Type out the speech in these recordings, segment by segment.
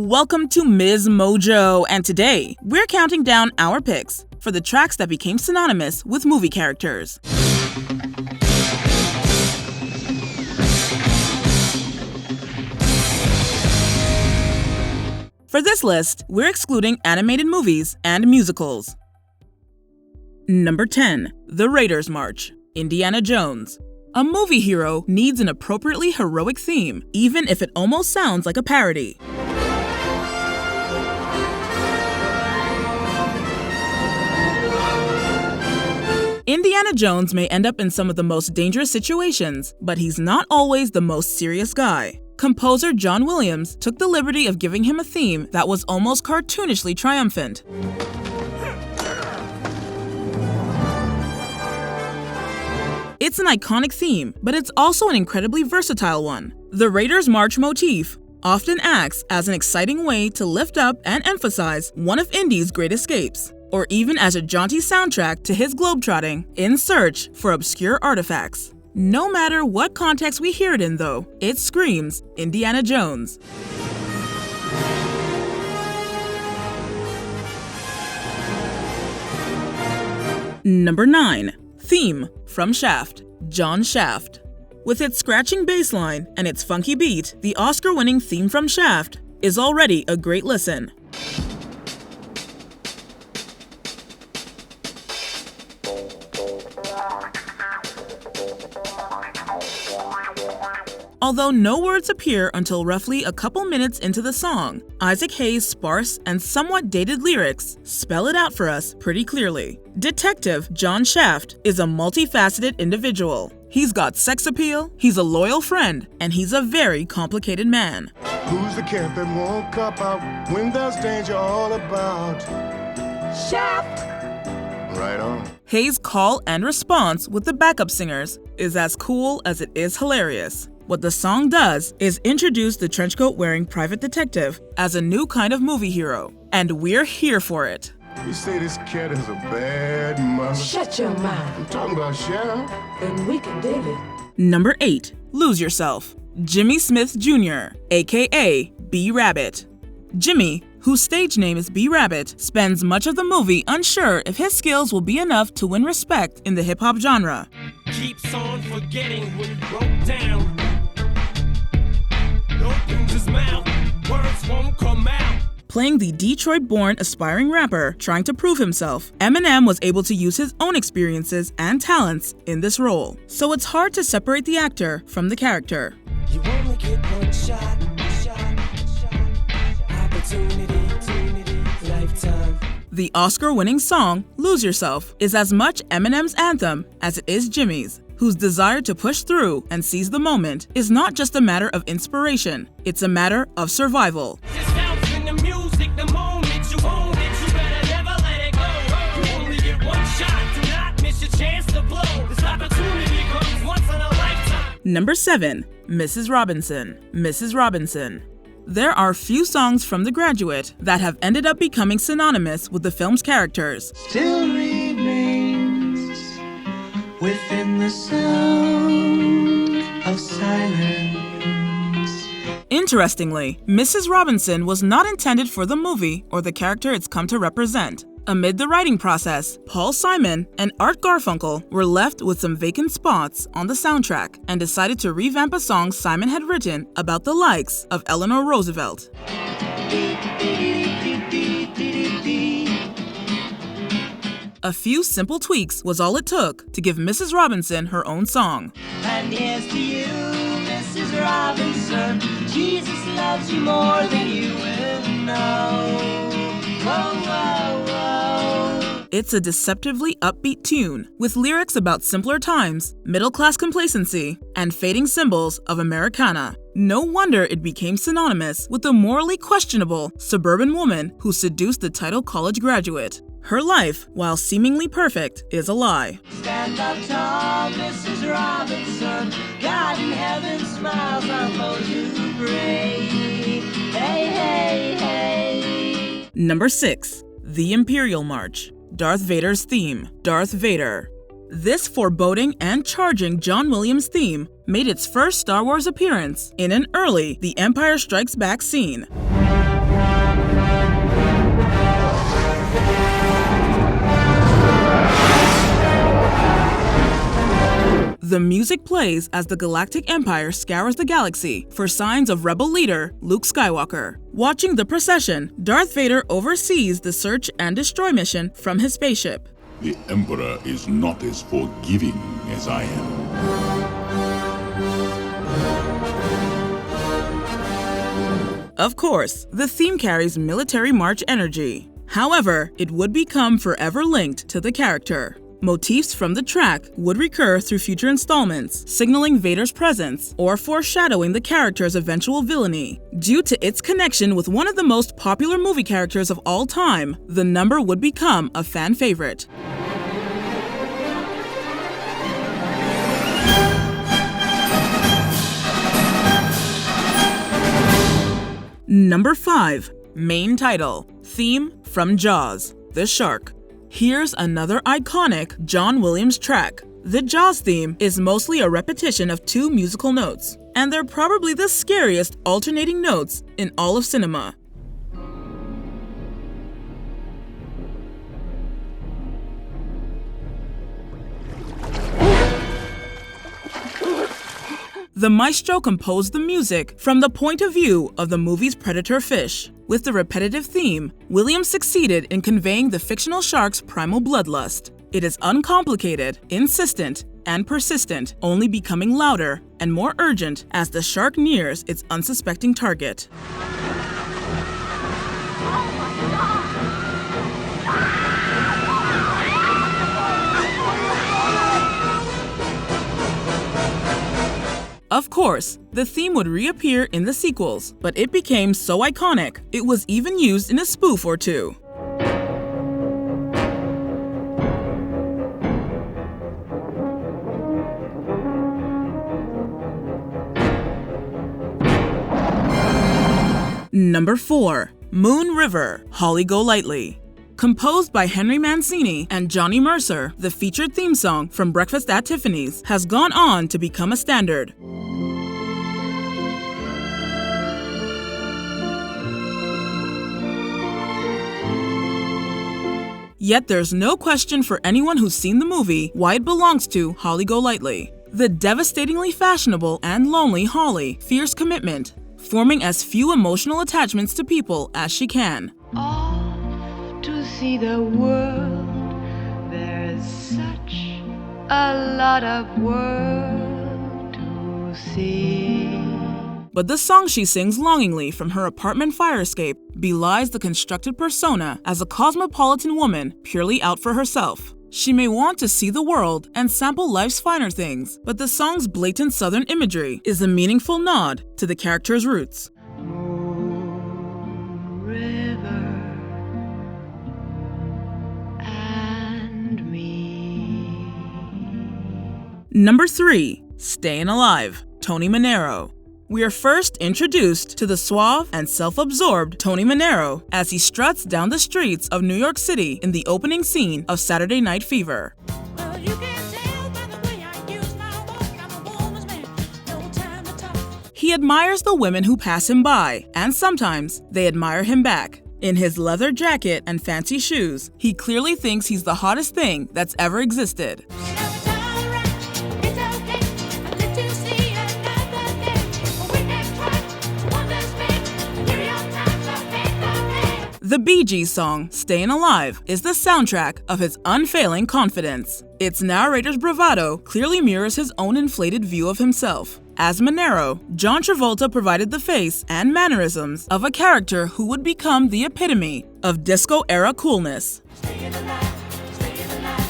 Welcome to MsMojo, and today we're counting down our picks for the tracks that became synonymous with movie characters. For this list, we're excluding animated movies and musicals. Number 10. The Raiders March, Indiana Jones. A movie hero needs an appropriately heroic theme, even if it almost sounds like a parody. Indiana Jones may end up in some of the most dangerous situations, but he's not always the most serious guy. Composer John Williams took the liberty of giving him a theme that was almost cartoonishly triumphant. It's an iconic theme, but it's also an incredibly versatile one. The Raiders March motif often acts as an exciting way to lift up and emphasize one of Indy's great escapes, or even as a jaunty soundtrack to his globetrotting in search for obscure artifacts. No matter what context we hear it in, though, it screams Indiana Jones. Number 9. Theme from Shaft, John Shaft. With its scratching bass line and its funky beat, the Oscar-winning theme from Shaft is already a great listen. Although no words appear until roughly a couple minutes into the song, Isaac Hayes' sparse and somewhat dated lyrics spell it out for us pretty clearly. Detective John Shaft is a multifaceted individual. He's got sex appeal, he's a loyal friend, and he's a very complicated man. Who's the cat that won't cop out when there's danger all about? Shaft! Right on. Hayes' call and response with the backup singers is as cool as it is hilarious. What the song does is introduce the trenchcoat-wearing private detective as a new kind of movie hero, and we're here for it. You say this cat is a bad mother? Shut your mouth. I'm talking about Shaft. Then we can dig it. Number 8. Lose Yourself, Jimmy Smith Jr., aka B-Rabbit. Jimmy, whose stage name is B-Rabbit, spends much of the movie unsure if his skills will be enough to win respect in the hip-hop genre. Keeps on forgetting what broke down. Opens his mouth, words won't come out. Playing the Detroit-born aspiring rapper trying to prove himself, Eminem was able to use his own experiences and talents in this role. So it's hard to separate the actor from the character. You only get one shot. Opportunity, lifetime. The Oscar-winning song, Lose Yourself, is as much Eminem's anthem as it is Jimmy's, whose desire to push through and seize the moment is not just a matter of inspiration, it's a matter of survival. Number 7. Mrs. Robinson, Mrs. Robinson. There are few songs from The Graduate that have ended up becoming synonymous with the film's characters. Still remains within the sound of silence. Interestingly, Mrs. Robinson was not intended for the movie or the character it's come to represent. Amid the writing process, Paul Simon and Art Garfunkel were left with some vacant spots on the soundtrack and decided to revamp a song Simon had written about the likes of Eleanor Roosevelt. A few simple tweaks was all it took to give Mrs. Robinson her own song. And here's to you, Mrs. Robinson. Jesus loves you more than you will know. Whoa, whoa, whoa. It's a deceptively upbeat tune with lyrics about simpler times, middle-class complacency, and fading symbols of Americana. No wonder it became synonymous with the morally questionable suburban woman who seduced the title college graduate. Her life, while seemingly perfect, is a lie. Stand up tall, Mrs. Robinson. God in heaven smiles on those who pray. Hey, hey, hey. Number 6. The Imperial March, Darth Vader's theme, Darth Vader. This foreboding and charging John Williams theme made its first Star Wars appearance in an early The Empire Strikes Back scene. The music plays as the Galactic Empire scours the galaxy for signs of rebel leader Luke Skywalker. Watching the procession, Darth Vader oversees the search and destroy mission from his spaceship. The Emperor is not as forgiving as I am. Of course, the theme carries military march energy. However, it would become forever linked to the character. Motifs from the track would recur through future installments, signaling Vader's presence or foreshadowing the character's eventual villainy. Due to its connection with one of the most popular movie characters of all time, the number would become a fan favorite. Number 5. Main title. Theme from Jaws, The Shark. Here's another iconic John Williams track. The Jaws theme is mostly a repetition of 2 musical notes, and they're probably the scariest alternating notes in all of cinema. The maestro composed the music from the point of view of the movie's predator fish. With the repetitive theme, Williams succeeded in conveying the fictional shark's primal bloodlust. It is uncomplicated, insistent, and persistent, only becoming louder and more urgent as the shark nears its unsuspecting target. Of course, the theme would reappear in the sequels, but it became so iconic, it was even used in a spoof or two. Number 4. Moon River, Holly Golightly. Composed by Henry Mancini and Johnny Mercer, the featured theme song from Breakfast at Tiffany's has gone on to become a standard. Yet there's no question for anyone who's seen the movie why it belongs to Holly Golightly. The devastatingly fashionable and lonely Holly fears commitment, forming as few emotional attachments to people as she can. Off to see the world, there's such a lot of world to see. But the song she sings longingly from her apartment fire escape belies the constructed persona as a cosmopolitan woman purely out for herself. She may want to see the world and sample life's finer things, but the song's blatant southern imagery is a meaningful nod to the character's roots. Moon River and me. Number 3. Stayin' Alive, Tony Manero. We are first introduced to the suave and self-absorbed Tony Manero as he struts down the streets of New York City in the opening scene of Saturday Night Fever. Well, you can tell by the way I use my walk, I'm a woman's man, no time to talk. He admires the women who pass him by, and sometimes they admire him back. In his leather jacket and fancy shoes, he clearly thinks he's the hottest thing that's ever existed. It's alright, it's okay, I let you see another day. We can try to understand, New York Times are paper. The Bee Gees song, Stayin' Alive, is the soundtrack of his unfailing confidence. Its narrator's bravado clearly mirrors his own inflated view of himself. As Manero, John Travolta provided the face and mannerisms of a character who would become the epitome of disco-era coolness. Stayin' alive, stayin' alive.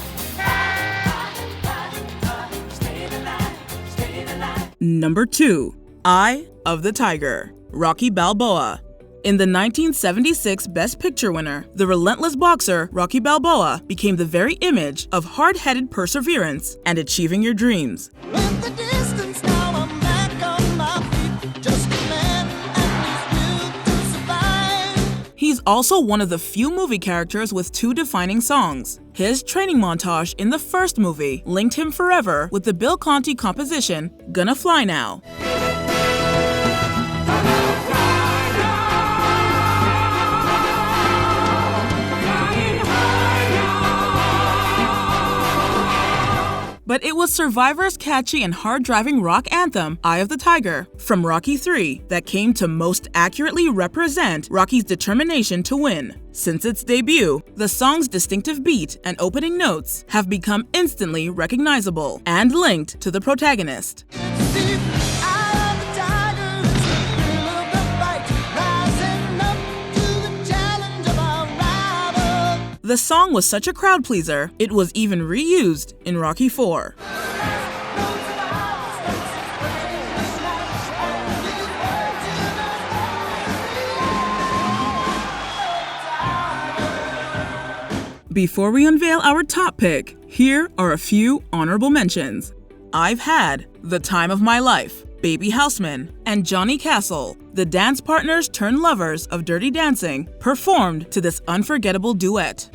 Stayin' alive, stayin' alive. Number 2. Eye of the Tiger, Rocky Balboa. In the 1976 Best Picture winner, the relentless boxer Rocky Balboa became the very image of hard-headed perseverance and achieving your dreams. Run the distance, now I'm back on my feet. Just a man and his will to survive. He's also one of the few movie characters with 2 defining songs. His training montage in the first movie linked him forever with the Bill Conti composition, Gonna Fly Now. But but it was Survivor's catchy and hard-driving rock anthem, Eye of the Tiger, from Rocky III, that came to most accurately represent Rocky's determination to win. Since its debut, the song's distinctive beat and opening notes have become instantly recognizable and linked to the protagonist. The song was such a crowd pleaser, it was even reused in Rocky IV. Before we unveil our top pick, here are a few honorable mentions. I've Had, The Time of My Life, Baby Houseman, and Johnny Castle, the dance partners turned lovers of Dirty Dancing, performed to this unforgettable duet.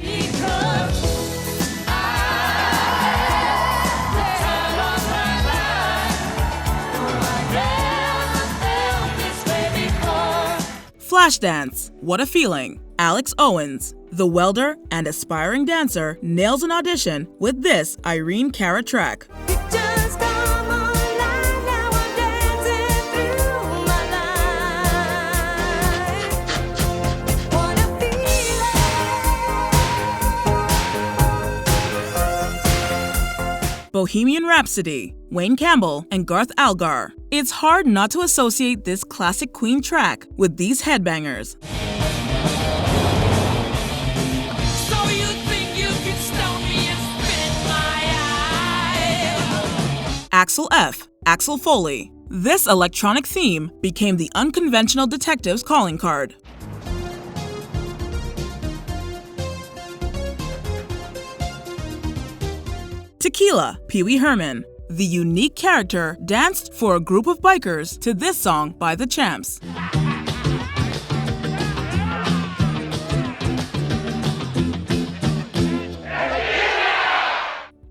Flashdance, What a Feeling. Alex Owens, the welder and aspiring dancer, nails an audition with this Irene Cara track. Bohemian Rhapsody, Wayne Campbell and Garth Algar. It's hard not to associate this classic Queen track with these headbangers. So you think you can stone me and spit in my eye? Axel F., Axel Foley. This electronic theme became the unconventional detective's calling card. Tequila, Pee Wee Herman. The unique character danced for a group of bikers to this song by the Champs.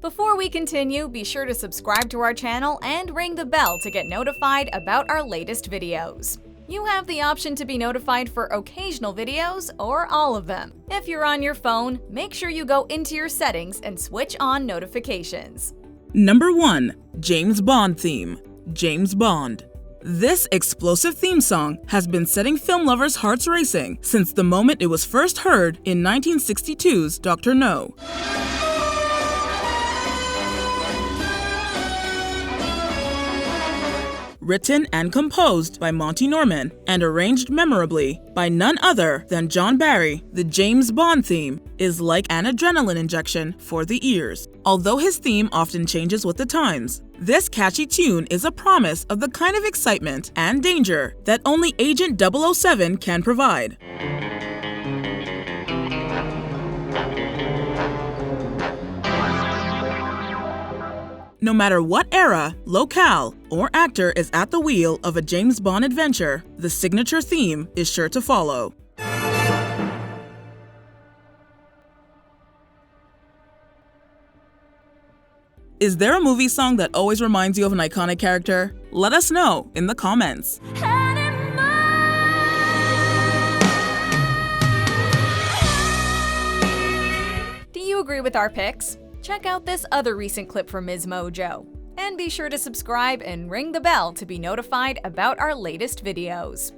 Before we continue, be sure to subscribe to our channel and ring the bell to get notified about our latest videos. You have the option to be notified for occasional videos or all of them. If you're on your phone, make sure you go into your settings and switch on notifications. Number 1. James Bond theme, James Bond. This explosive theme song has been setting film lovers' hearts racing since the moment it was first heard in 1962's Dr. No. Written and composed by Monty Norman and arranged memorably by none other than John Barry, the James Bond theme is like an adrenaline injection for the ears. Although his theme often changes with the times, this catchy tune is a promise of the kind of excitement and danger that only Agent 007 can provide. No matter what era, locale, or actor is at the wheel of a James Bond adventure, the signature theme is sure to follow. Is there a movie song that always reminds you of an iconic character? Let us know in the comments. Do you agree with our picks? Check out this other recent clip from MsMojo. And be sure to subscribe and ring the bell to be notified about our latest videos.